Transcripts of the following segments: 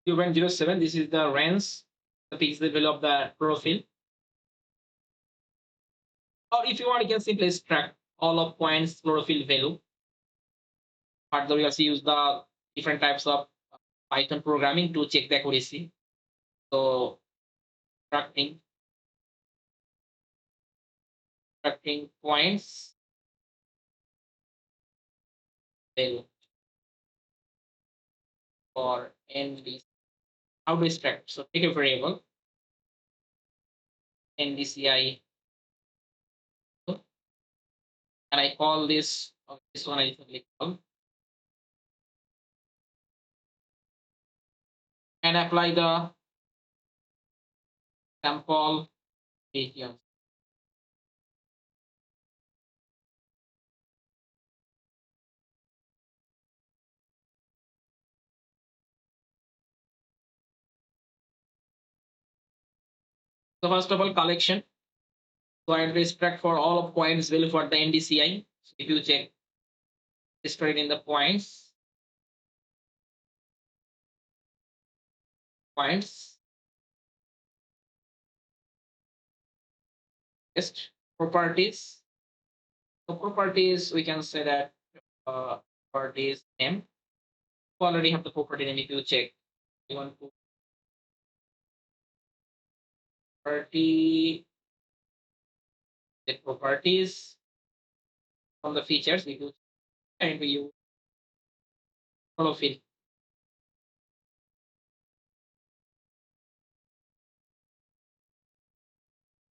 0.07, this is the range, the pixel value of the chlorophyll. Or if you want, you can simply extract all of points chlorophyll value. Further, we also use the different types of Python programming to check the accuracy. So extracting points value for NDC. How to extract? So take a variable NDCI, and I call this, this one I simply call, and apply the sample regions. So first of all, collection. So I will extract for all of points value for the NDCI. So if you check, extract in the points, just properties. So properties, we can say that properties name. You already have the property name. If you check, you want to property, the properties from the features we do, and we use chlorophyll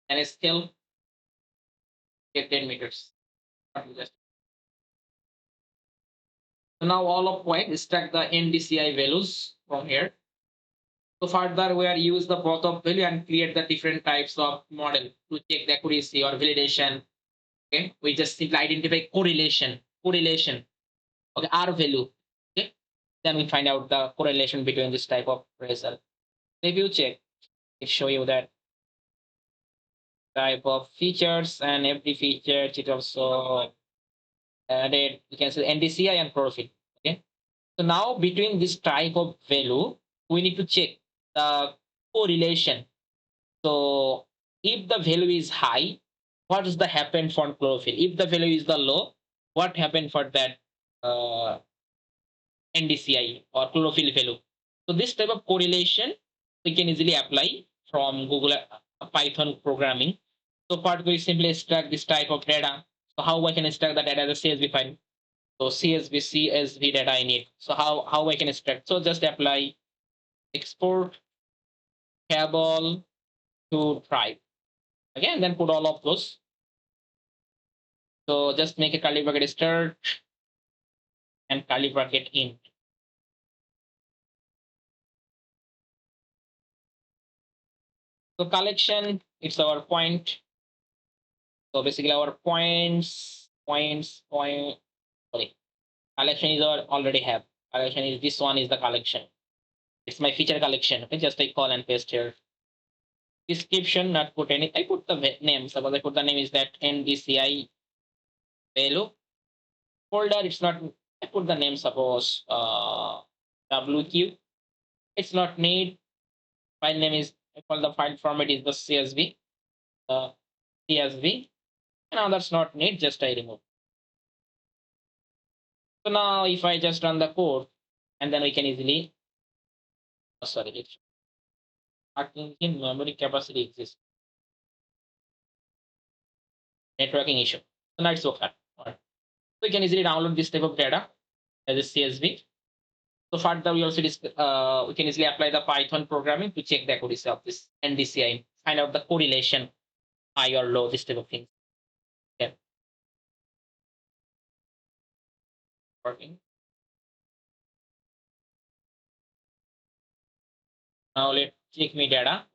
and a scale get 10 meters. So now all of point extract the NDCI values from here. So further, we are use the both of value and create the different types of model to check the accuracy or validation. Okay, we just simply identify correlation. Okay, R value. Okay, then we find out the correlation between this type of result. If you check, it show you that type of features, and every feature it also added, you can say NDCI and chlorophyll. Okay, so now between this type of value, we need to check the correlation. So if the value is high, what is the happen for chlorophyll? If the value is the low, what happened for that uh, NDCI or chlorophyll value? So this type of correlation we can easily apply from Google Python programming. So part we simply extract this type of data. So how I can extract the data as a CSV file? So CSV data I need. So how I can extract? So just apply export table to drive. Again, then put all of those. So just make a curly bracket start and curly bracket in. So collection, it's our point. So basically our sorry. Collection is our already have. Collection is this one is the collection. It's my feature collection. Okay, just I call and paste here. Description, not put any. I put the name. Suppose I put the name is that NDCI value. Folder, it's not. I put the name. Suppose WQ. It's not need. File name is. I call the file format is the CSV. CSV. Now that's not need. Just I remove. So now if I just run the code, and then we can easily. Oh, sorry, it's in memory capacity exists. Networking issue. So now it's okay. Right. So you can easily download this type of data as a CSV. So further, we can easily apply the Python programming to check the accuracy of this NDCI, find out the correlation, high or low, this type of things. Okay. Working. Now let's check me data.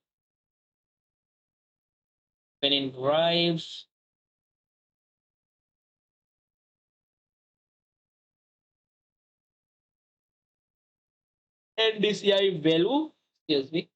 When in drives, NDCI value, CSV.